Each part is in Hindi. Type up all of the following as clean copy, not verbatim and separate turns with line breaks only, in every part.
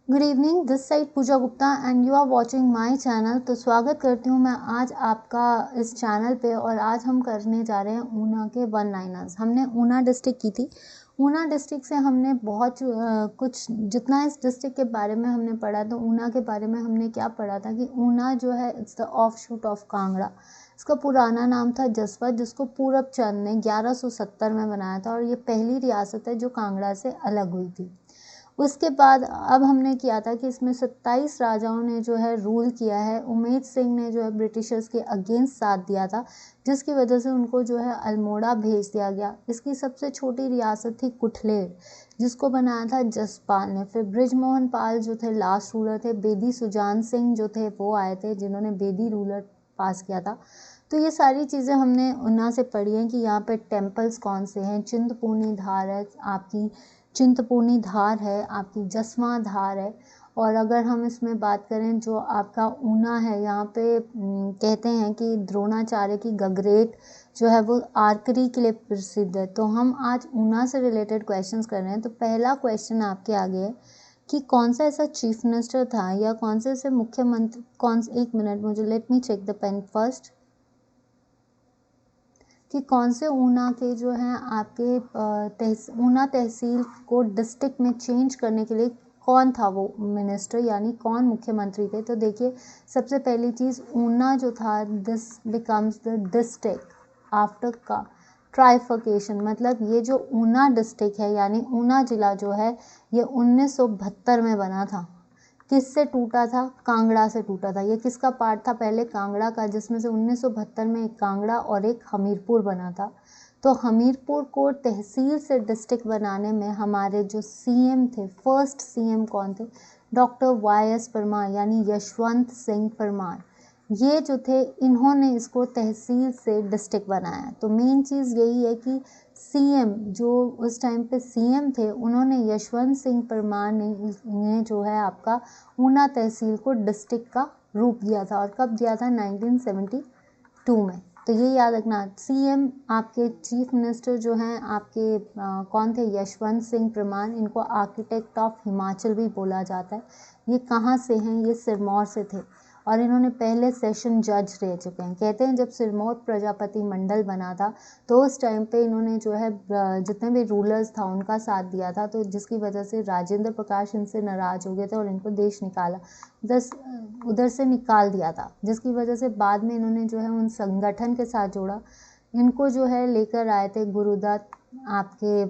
Good evening, this side Pooja Gupta and you are watching my channel. तो स्वागत करती हूँ मैं आज आपका इस चैनल पे। और आज हम करने जा रहे हैं ऊना के वन लाइनर्स। हमने ऊना डिस्ट्रिक्ट की थी। ऊना डिस्ट्रिक्ट से हमने बहुत कुछ, जितना इस डिस्ट्रिक्ट के बारे में हमने पढ़ा, तो ऊना के बारे में हमने क्या पढ़ा था कि ऊना जो है it's the of shoot of Kangra. इसका पुराना नाम था जसपत, जिसको पूरब चंद ने 1170 में बनाया था और ये पहली रियासत है जो कांगड़ा से अलग हुई थी। उसके बाद अब हमने किया था कि इसमें 27 राजाओं ने जो है रूल किया है। उमेद सिंह ने जो है ब्रिटिशर्स के अगेंस्ट साथ दिया था, जिसकी वजह से उनको जो है अल्मोड़ा भेज दिया गया। इसकी सबसे छोटी रियासत थी कुठलेर, जिसको बनाया था जसपाल ने। फिर बृजमोहन पाल जो थे लास्ट रूलर थे। बेदी सुजान सिंह जो थे वो आए थे, जिन्होंने बेदी रूलर पास किया था। तो ये सारी चीज़ें हमने ऊना से पढ़ी हैं कि यहाँ पे टेम्पल्स कौन से हैं। चिंतपूर्णी धार है आपकी, चिंतपूर्णी धार है आपकी, जसवां धार है। और अगर हम इसमें बात करें जो आपका ऊना है, यहाँ पे कहते हैं कि द्रोणाचार्य की गगरेट जो है वो आर्करी के लिए प्रसिद्ध है। तो हम आज ऊना से रिलेटेड क्वेश्चंस कर रहे हैं। तो पहला क्वेश्चन आपके आगे है कि कौन सा ऐसा चीफ मिनिस्टर था या कौन से ऐसे मुख्यमंत्री, एक मिनट, मुझे let me check the pen first, कि कौन से ऊना के जो हैं आपके ऊना तहसील को डिस्ट्रिक्ट में चेंज करने के लिए कौन था वो मिनिस्टर, यानी कौन मुख्यमंत्री थे। तो देखिए, सबसे पहली चीज़, ऊना जो था this becomes the district after का ट्राइफर्केशन। मतलब ये जो ऊना डिस्ट्रिक्ट है यानी ऊना जिला जो है ये 1972 में बना था। किससे टूटा था? कांगड़ा से टूटा था। ये किसका पार्ट था? पहले कांगड़ा का, जिसमें से 1972 में एक कांगड़ा और एक हमीरपुर बना था। तो हमीरपुर को तहसील से डिस्ट्रिक्ट बनाने में हमारे जो सीएम थे, फर्स्ट सीएम कौन थे? डॉक्टर वाई.एस. परमार, यानी यशवंत सिंह परमार। ये जो थे, इन्होंने इसको तहसील से डिस्ट्रिक्ट बनाया। तो मेन चीज़ यही है कि सीएम जो उस टाइम पे सीएम थे, उन्होंने यशवंत सिंह परमार ने इन्हें जो है आपका ऊना तहसील को डिस्ट्रिक्ट का रूप दिया था। और कब दिया था? 1972 में। तो ये याद रखना, सीएम आपके चीफ मिनिस्टर जो हैं आपके कौन थे? यशवंत सिंह परमार। इनको आर्किटेक्ट ऑफ हिमाचल भी बोला जाता है। ये कहाँ से हैं? ये सिरमौर से थे और इन्होंने पहले सेशन जज रह चुके हैं। कहते हैं जब सिरमौर प्रजापति मंडल बना था तो उस टाइम पे इन्होंने जो है जितने भी रूलर्स था उनका साथ दिया था, तो जिसकी वजह से राजेंद्र प्रकाश इनसे नाराज हो गए थे और इनको देश निकाला, उधर से निकाल दिया था। जिसकी वजह से बाद में इन्होंने जो है उन संगठन के साथ जोड़ा। इनको जो है लेकर आए थे गुरुदत्त, आपके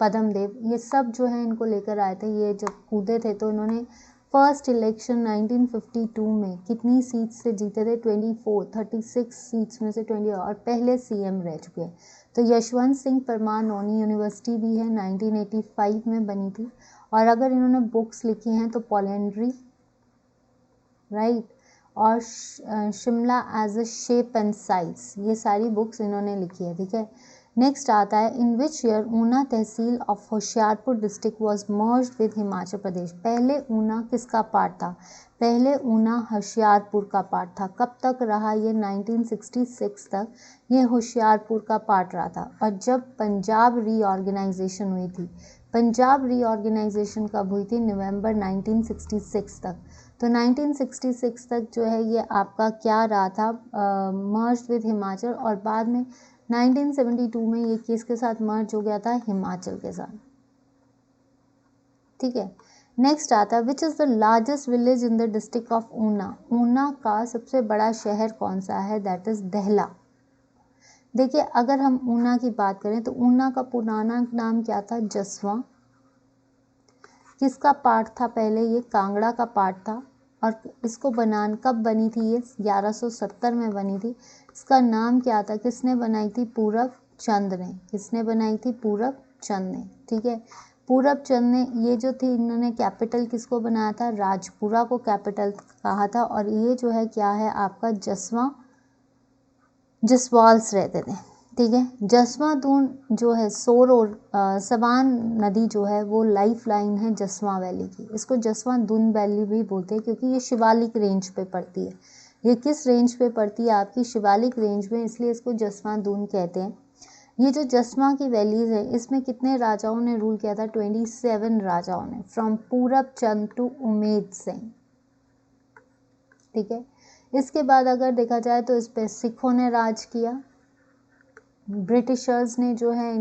पद्मदेव, ये सब जो है इनको लेकर आए थे। ये जब कूदे थे तो इन्होंने फर्स्ट इलेक्शन 1952 में कितनी सीट्स से जीते थे? 36 सीट्स में से 20, और पहले सीएम रह चुके हैं। तो यशवंत सिंह परमार नौनी यूनिवर्सिटी भी है, 1985 में बनी थी। और अगर इन्होंने बुक्स लिखी हैं तो पॉलेंड्री, राइट, और Shimla as a shape and size, ये सारी बुक्स इन्होंने लिखी है। ठीक है, नेक्स्ट आता है, इन विच ईयर ऊना तहसील of Hoshiarpur district was merged with Himachal Pradesh. पहले ऊना किसका पार्ट था? पहले ऊना होशियारपुर का पार्ट था। कब तक रहा ये? 1966 तक ये होशियारपुर का पार्ट रहा था। और जब पंजाब रीऑर्गेनाइजेशन हुई थी, पंजाब रीऑर्गेनाइजेशन कब हुई थी? नवंबर 1966 तक। तो 1966 तक जो है ये आपका क्या रहा था? Merge with Himachal. और बाद में 1972 में ये किसके साथ मर्ज हो गया था? हिमाचल के साथ। ठीक है, नेक्स्ट आता है, which is the largest village in the district of Una. Una का सबसे बड़ा शहर कौन सा है? दैट इज दहला। देखिए, अगर हम ऊना की बात करें तो ऊना का पुराना नाम क्या था? जसवां। किसका पार्ट था पहले? ये कांगड़ा का पार्ट था। और इसको कब बनी थी? ये 1170 में बनी थी। इसका नाम क्या था? किसने बनाई थी? पूरब चंद ने। किसने बनाई थी? पूरब चंद ने। ठीक है, पूरब चंद ने, ये जो थी, इन्होंने कैपिटल किसको बनाया था? राजपुरा को कैपिटल कहा था। और ये जो है क्या है आपका? जसवाल्स रहते थे। ठीक है, जसवां दून जो है सोर और सवान नदी जो है वो लाइफ लाइन है जसवां वैली की। इसको जसवां दून वैली भी बोलते हैं क्योंकि ये शिवालिक रेंज पे पड़ती है। ये किस रेंज पे पड़ती है? आपकी शिवालिक रेंज में, इसलिए इसको जसवां दून कहते हैं। ये जो जसवा की वैलीज है इसमें कितने राजाओं ने रूल किया था? 27 राजाओं ने, फ्रॉम पूरब चंद टू उमेद सिंह। ठीक है, इसके बाद अगर देखा जाए तो इस पे सिखों ने राज किया, ब्रिटिशर्स ने जो है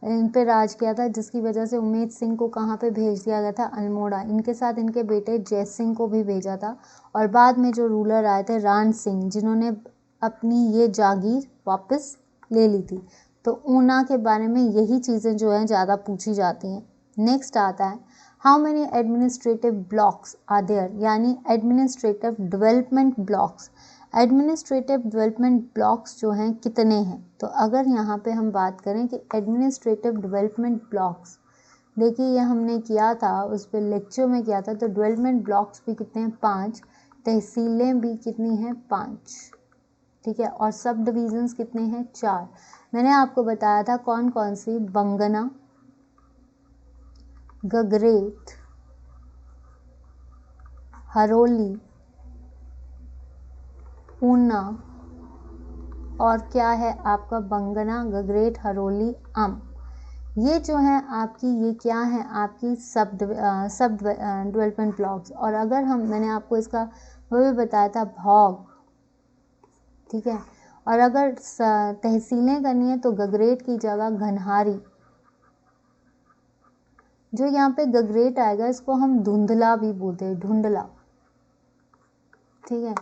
इन पे राज किया था, जिसकी वजह से उमेद सिंह को कहाँ पे भेज दिया गया था? अल्मोड़ा। इनके साथ इनके बेटे जय सिंह को भी भेजा था। और बाद में जो रूलर आए थे राण सिंह, जिन्होंने अपनी ये जागीर वापस ले ली थी। तो ऊना के बारे में यही चीज़ें जो हैं ज़्यादा पूछी जाती हैं। नेक्स्ट आता है how many administrative blocks are there, यानी administrative development blocks. Administrative development blocks जो हैं कितने हैं? तो अगर यहाँ पे हम बात करें कि एडमिनिस्ट्रेटिव डेवलपमेंट ब्लॉक्स, देखिए ये हमने किया था, उस पर लेक्चर में किया था। तो डेवलपमेंट ब्लॉक्स भी कितने हैं? 5। तहसीलें भी कितनी हैं? 5। ठीक है, और सब डिविजन्स कितने हैं? 4। मैंने आपको बताया था कौन कौन सी, बंगना, गगरेट, हरोली, ऊना, और क्या है आपका? बंगना, गगरेट, हरोली, अम। ये जो है आपकी, ये क्या है आपकी? सब डेवलपमेंट ब्लॉक्स। और अगर मैंने आपको इसका वो भी बताया था, भौग। ठीक है, और अगर तहसीलें करनी है तो गगरेट की जगह घनहारी। जो यहाँ पे गगरेट आएगा इसको हम धुंधला भी बोलते हैं, धुंधला। ठीक है,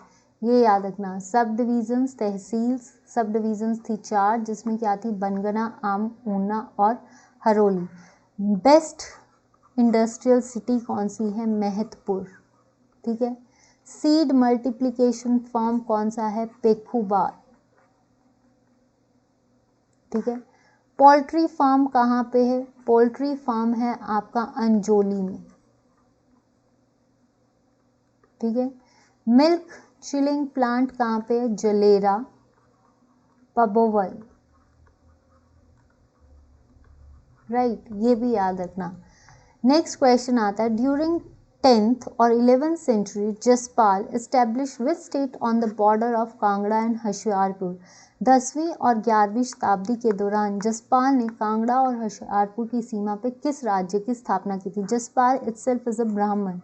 ये याद रखना। सब डिविजन्स, तहसील्स, सब डिविजन्स थी 4, जिसमें क्या थी? बनगना, आम, ऊना और हरोली। बेस्ट इंडस्ट्रियल सिटी कौन सी है? महतपुर। ठीक है, सीड मल्टीप्लिकेशन फार्म कौन सा है? पेखुबार। ठीक है, पोल्ट्री फार्म कहाँ पे है? पोल्ट्री फार्म है आपका अंजोली में। ठीक है, मिल्क चिलिंग प्लांट कहाँ पे है? जलेरा, पबोवल। राइट, ये भी याद रखना। नेक्स्ट क्वेश्चन आता है ड्यूरिंग 10th और 11th century Jaspal establish which state on the border of Kangra and Hoshiarpur. 10वीं और 11वीं शताब्दी के दौरान जसपाल ने कांगड़ा और होशियारपुर की सीमा पे किस राज्य की स्थापना की थी? जसपाल इटसेल्फ इज अ ब्राह्मण।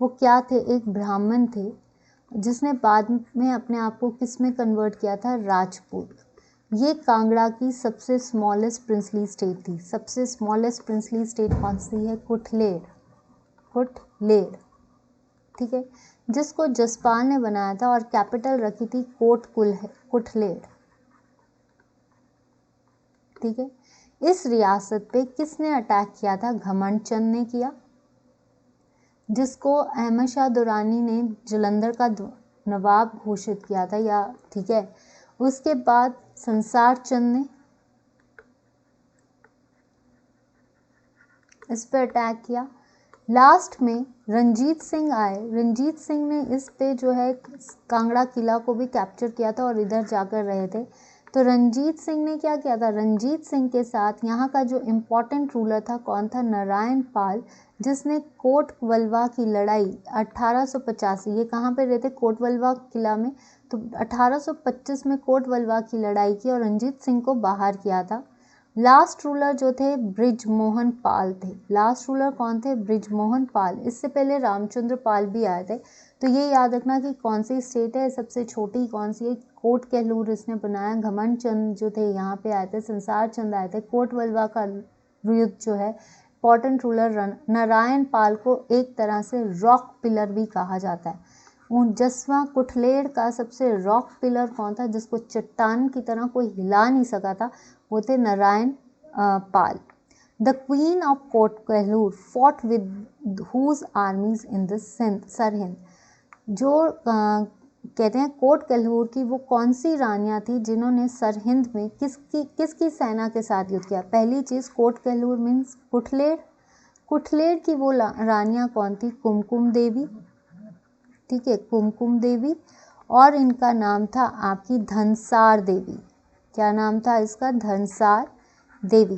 वो क्या थे? एक ब्राह्मण थे, जिसने बाद में अपने आप को किस में कन्वर्ट किया था? राजपूत। ये कांगड़ा की सबसे स्मॉलेस्ट प्रिंसली स्टेट थी। सबसे स्मॉलेस्ट प्रिंसली स्टेट कौन सी है? कुठलेड़। कुठलेड़। ठीक है, जिसको जसपाल ने बनाया था और कैपिटल रखी थी कुठलेड़। ठीक है, इस रियासत पे किसने अटैक किया था? घमंडचंद ने किया, जिसको अहमद शाह दुरानी ने जलंधर का नवाब घोषित किया था, या ठीक है। उसके बाद संसार चंद ने इस पर अटैक किया। लास्ट में रंजीत सिंह आए। रंजीत सिंह ने इस पे जो है कांगड़ा किला को भी कैप्चर किया था और इधर जाकर रहे थे। तो रंजीत सिंह ने क्या किया था? रंजीत सिंह के साथ यहाँ का जो इम्पोर्टेंट रूलर था कौन था? नारायण पाल, जिसने कोटवलवा की लड़ाई 1885, ये कहाँ पे रहते? कोटवलवा किला में। तो 1825 में कोटवलवा की लड़ाई की और रंजीत सिंह को बाहर किया था। लास्ट रूलर जो थे बृजमोहन पाल थे। लास्ट रूलर कौन थे? बृजमोहन पाल। इससे पहले रामचंद्र पाल भी आए थे। तो ये याद रखना कि कौन सी स्टेट है सबसे छोटी, कौन सी है? कोट कहलूर इसने बनाया। घमंड चंद जो थे यहाँ पे आए थे। संसार चंद आए थे। कोटवलवा का युद्ध जो है, इंपॉर्टेंट रूलर नारायण पाल को एक तरह से रॉक पिलर भी कहा जाता है। जसवा कुठलेड़ का सबसे रॉक पिलर कौन था, जिसको चट्टान की तरह कोई हिला नहीं सका था? वो थे Narayan Pal. The queen of Kot Kahlur fought with whose armies in the Sirhind. जो कहते हैं कोट कहलूर की वो कौन सी रानियां थी जिन्होंने सरहिंद में किसकी सेना के साथ युद्ध किया? पहली चीज, कोट कहलूर मीन्स कुठलेड़। कुठलेड़ की वो रानियां कौन थी? कुमकुम देवी। ठीक है, कुमकुम देवी। और इनका नाम था आपकी धनसार देवी। क्या नाम था इसका? धनसार देवी।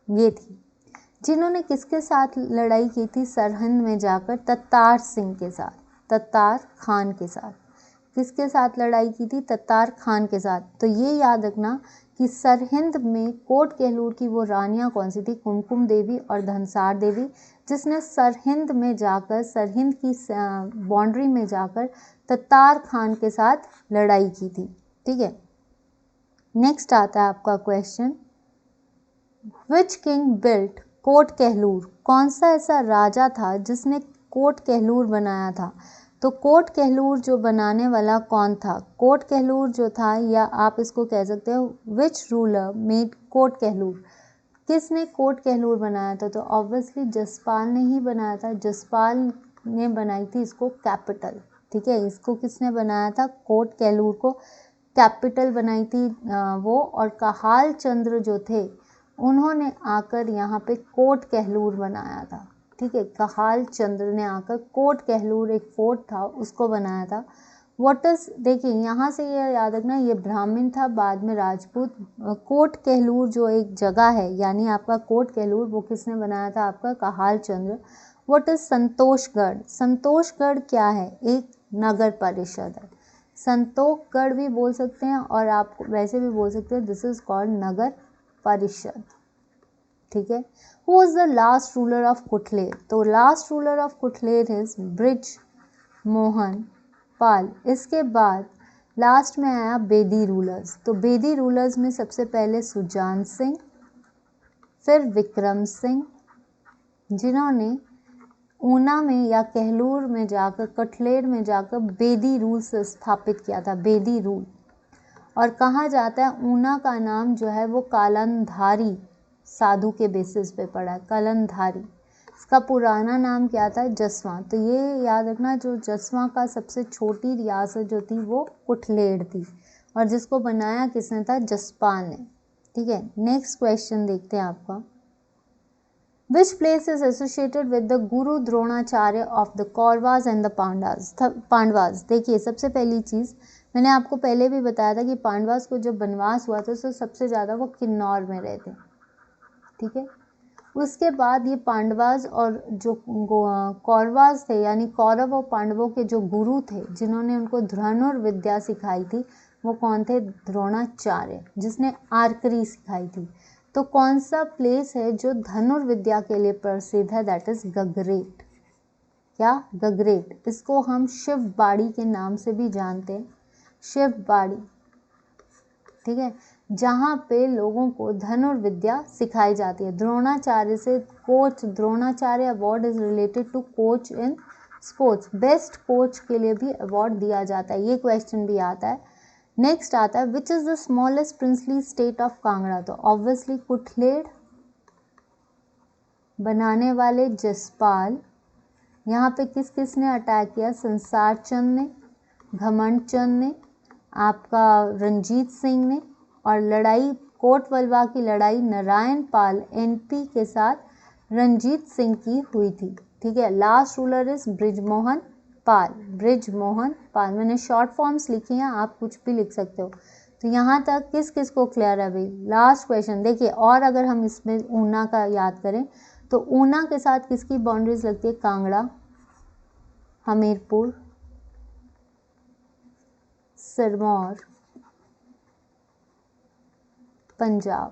ये थी जिन्होंने किसके साथ लड़ाई की थी? सरहिंद में जाकर तत्तार सिंह के साथ, तत्तार खान के साथ। किसके साथ लड़ाई की थी? तत्तार खान के साथ। तो ये याद रखना कि सरहिंद में कोट केहलूर की वो रानियां कौन सी थी, कुमकुम देवी और धनसार देवी, जिसने सरहिंद में जाकर, सरहिंद की बाउंड्री में जाकर ततार खान के साथ लड़ाई की थी। ठीक है, नेक्स्ट आता है आपका question, which king built Kot Kahlur, कौन सा ऐसा राजा था जिसने कोट केहलूर बनाया था। तो कोट केहलूर जो बनाने वाला कौन था, कोट केहलूर जो था, या आप इसको कह सकते हो which ruler made Kot Kahlur, किसने कोट केहलूर बनाया था। तो ऑब्वियसली जसपाल ने ही बनाया था, जसपाल ने बनाई थी इसको कैपिटल। ठीक है, इसको किसने बनाया था, कोट केहलूर को कैपिटल बनाई थी वो, और कहाल चंद्र जो थे उन्होंने आकर यहाँ पे कोट केहलूर बनाया था। ठीक है, कहाल चंद्र ने आकर कोट केहलूर, एक फोर्ट था, उसको बनाया था। व्हाट इज, देखिए यहाँ से ये याद रखना, ये ब्राह्मण था, बाद में राजपूत। कोट केहलूर जो एक जगह है, यानी आपका कोट केहलूर, वो किसने बनाया था, आपका कहाल चंद्र। व्हाट इज संतोषगढ़, संतोषगढ़ क्या है, एक नगर परिषद है, संतोषगढ़ भी बोल सकते हैं और आप वैसे भी बोल सकते हैं, दिस इज कॉल्ड नगर परिषद। ठीक है, who was the last ruler of Kutlehar, तो last ruler of Kutlehar is Brij Mohan Pal. इसके बाद लास्ट में आया बेदी रूलर्स, तो बेदी रूलर्स में सबसे पहले सुजान सिंह, फिर विक्रम सिंह, जिन्होंने ऊना में या केहलूर में जाकर, कटलेर में जाकर बेदी रूल से स्थापित किया था, बेदी रूल। और कहा जाता है ऊना का नाम जो है वो कालंधारी साधु के बेसिस पे पड़ा है, कालंधारी। इसका पुराना नाम क्या था, जसवां। तो ये याद रखना, जो जसवां का सबसे छोटी रियासत जो थी वो कुटलेर थी, और जिसको बनाया किसने था, जसपाल ने। ठीक है, नेक्स्ट क्वेश्चन देखते हैं आपका, Which place is associated with the Guru Dronacharya of the Kauravas and the Pandavas? देखिए, सबसे पहली चीज़ मैंने आपको पहले भी बताया था कि पांडवास को जब बनवास हुआ था तो सबसे ज़्यादा वो किन्नौर में रहे थे। ठीक है, उसके बाद ये पांडवास और जो कौरवास थे, यानी कौरव और पांडवों के जो गुरु थे जिन्होंने उनको धनुर्विद्या सिखाई थी, वो कौन थे, द्रोणाचार्य, जिसने आर्करी सिखाई थी। तो कौन सा प्लेस है जो धनुर्विद्या के लिए प्रसिद्ध है, दैट इज गगरेट। क्या, गगरेट, इसको हम शिव बाड़ी के नाम से भी जानते हैं, शिव बाड़ी। ठीक है, जहाँ पे लोगों को धनुर्विद्या सिखाई जाती है। द्रोणाचार्य से coach, Dronacharya award is related to coach in sports, best coach के लिए भी अवार्ड दिया जाता है, ये क्वेश्चन भी आता है। नेक्स्ट आता है, which is the smallest princely state of Kangra, तो ऑब्वियसली कुटलेर, बनाने वाले जसपाल। यहाँ पे किस किस ने अटैक किया, संसार चंद ने, घमंड चंद ने, आपका रंजीत सिंह ने, और लड़ाई कोटवलवा की लड़ाई नारायण पाल एनपी के साथ रंजीत सिंह की हुई थी। ठीक है, लास्ट रूलर इज ब्रिजमोहन पाल, ब्रिजमोहन पाल। मैंने शॉर्ट फॉर्म्स लिखी हैं, आप कुछ भी लिख सकते हो। तो यहाँ तक किस किस को क्लियर है भाई, लास्ट क्वेश्चन देखिए। और अगर हम इसमें ऊना का याद करें तो ऊना के साथ किसकी बाउंड्रीज लगती है, कांगड़ा, हमीरपुर, सिरमौर, पंजाब।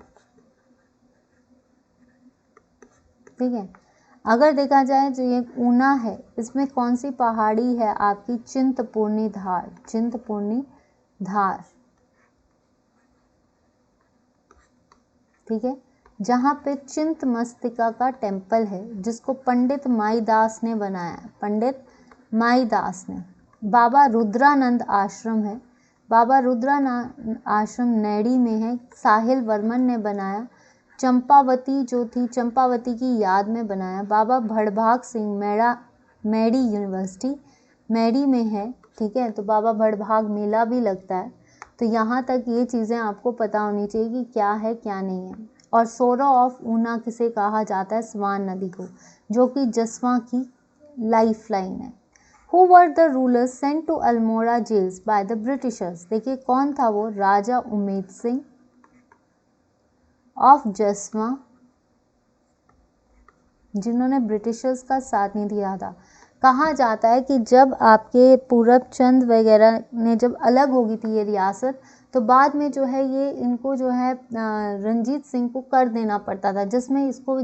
ठीक है, अगर देखा जाए जो ये ऊना है, इसमें कौन सी पहाड़ी है आपकी, चिंतपूर्णी धार, चिंतपूर्णी धार। ठीक है, जहाँ पे चिंतमस्तिका का टेम्पल है, जिसको पंडित माईदास ने बनाया, पंडित माईदास ने। बाबा रुद्रानंद आश्रम है, बाबा रुद्रानंद आश्रम नैडी में है, साहिल वर्मन ने बनाया। चंपावती जो थी, चंपावती की याद में बनाया। बाबा भड़भाग सिंह मैडी यूनिवर्सिटी मैडी में है। ठीक है, तो बाबा भड़भाग मेला भी लगता है। तो यहाँ तक ये चीज़ें आपको पता होनी चाहिए कि क्या है क्या नहीं है। और सोरो ऑफ ऊना किसे कहा जाता है, स्वान नदी को, जो कि जसवां की लाइफ लाइन है। Who were the rulers sent to Almora jails by the Britishers? देखिए कौन था वो, राजा उमेद सिंह ऑफ जसवां, जिन्होंने ब्रिटिशर्स का साथ नहीं दिया था। कहा जाता है कि जब आपके पूरब चंद वगैरह ने जब अलग हो गई थी ये रियासत, तो बाद में जो है ये इनको जो है रंजीत सिंह को कर देना पड़ता था, जिसमें इसको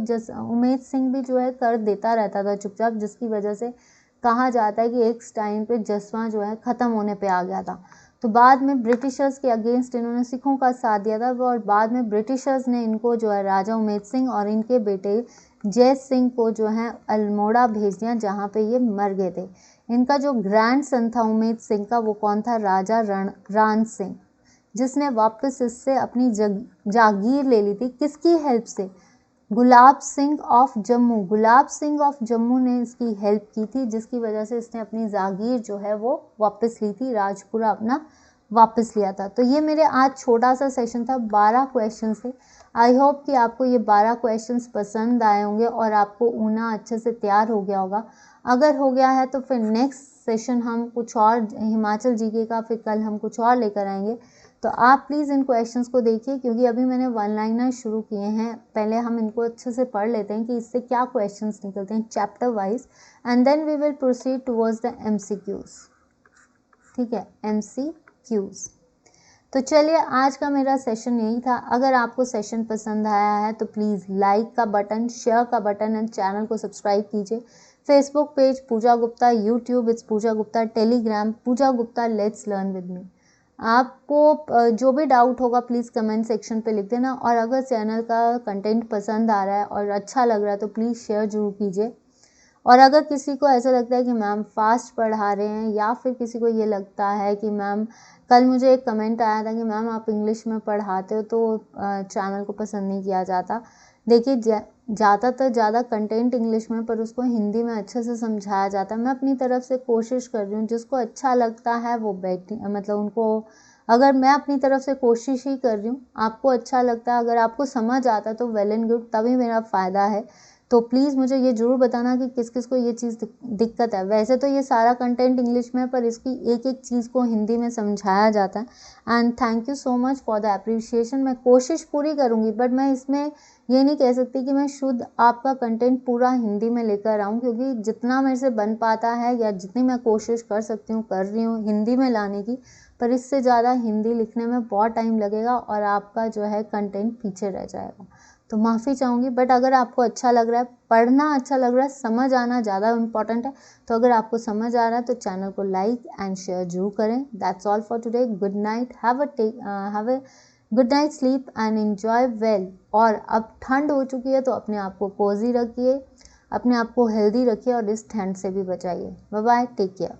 उमेश सिंह भी जो है कर देता रहता था चुपचाप, जिसकी वजह से कहा जाता है कि एक टाइम पे जसवां जो है ख़त्म होने पे आ गया था। तो बाद में ब्रिटिशर्स के अगेंस्ट इन्होंने सिखों का साथ दिया था, और बाद में ब्रिटिशर्स ने इनको जो है राजा उमेद सिंह और इनके बेटे जय सिंह को जो है अल्मोड़ा भेज दिया, जहाँ पे ये मर गए थे। इनका जो ग्रैंड सन था उमेद सिंह का, वो कौन था? राजा रान सिंह, जिसने वापस इससे अपनी जागीर ले ली थी। किसकी हेल्प से? गुलाब सिंह ऑफ जम्मू। गुलाब सिंह ऑफ जम्मू ने इसकी हेल्प की थी, जिसकी वजह से इसने अपनी जागीर जो है वो वापस ली थी, राजपुरा अपना वापस लिया था। तो ये मेरे आज छोटा सा सेशन था, 12 क्वेश्चन थे। आई होप कि आपको ये 12 क्वेश्चंस पसंद आए होंगे और आपको ऊना अच्छे से तैयार हो गया होगा। अगर हो गया है तो फिर नेक्स्ट सेशन हम कुछ और हिमाचल जीके का, फिर कल हम कुछ और लेकर आएंगे। तो आप प्लीज़ इन क्वेश्चंस को देखिए, क्योंकि अभी मैंने वन लाइनर शुरू किए हैं। पहले हम इनको अच्छे से पढ़ लेते हैं कि इससे क्या क्वेश्चंस निकलते हैं chapter wise, and then we will proceed towards the MCQs। ठीक है, MCQs। तो चलिए, आज का मेरा सेशन यही था। अगर आपको सेशन पसंद आया है तो प्लीज़ लाइक का बटन, शेयर का बटन एंड चैनल को सब्सक्राइब कीजिए। Facebook page Pooja Gupta, YouTube it's Pooja Gupta, Telegram Pooja Gupta let's learn with me. आपको जो भी डाउट होगा प्लीज़ कमेंट सेक्शन पे लिख देना, और अगर चैनल का कंटेंट पसंद आ रहा है और अच्छा लग रहा है तो प्लीज़ शेयर जरूर कीजिए। और अगर किसी को ऐसा लगता है कि मैम फास्ट पढ़ा रहे हैं, या फिर किसी को ये लगता है कि मैम, कल मुझे एक कमेंट आया था कि मैम आप इंग्लिश में पढ़ाते हो तो चैनल को पसंद नहीं किया जाता। देखिए, ज़्यादातर ज़्यादा कंटेंट इंग्लिश में, पर उसको हिंदी में अच्छे से समझाया जाता है। मैं अपनी तरफ से कोशिश कर रही हूँ, जिसको अच्छा लगता है वो मतलब उनको, अगर मैं अपनी तरफ से कोशिश ही कर रही हूँ, आपको अच्छा लगता है, अगर आपको समझ आता है तो वेल एंड गुड, तभी मेरा फ़ायदा है। तो प्लीज़ मुझे ये ज़रूर बताना कि किस किस को ये चीज़ दिक्कत है। वैसे तो ये सारा कंटेंट इंग्लिश में है, पर इसकी एक एक चीज़ को हिंदी में समझाया जाता है। And thank you so much for the appreciation. मैं कोशिश पूरी करूँगी, बट मैं इसमें ये नहीं कह सकती कि मैं शुद्ध आपका कंटेंट पूरा हिंदी में लेकर आऊँ, क्योंकि जितना मेरे से बन पाता है या जितनी मैं कोशिश कर सकती हूँ कर रही हूँ हिंदी में लाने की, पर इससे ज़्यादा हिंदी लिखने में बहुत टाइम लगेगा और आपका जो है कंटेंट पीछे रह जाएगा। तो माफ़ी चाहूँगी, बट अगर आपको अच्छा लग रहा है, पढ़ना अच्छा लग रहा है, समझ आना ज़्यादा इम्पॉर्टेंट है। तो अगर आपको समझ आ रहा है तो चैनल को लाइक एंड शेयर जरूर करें। That's all for today. Good night, have a good night sleep and enjoy well. और अब ठंड हो चुकी है तो अपने आप को कोजी रखिए, अपने आप को हेल्दी रखिए और इस ठंड से भी बचाइए। Bye bye, take care.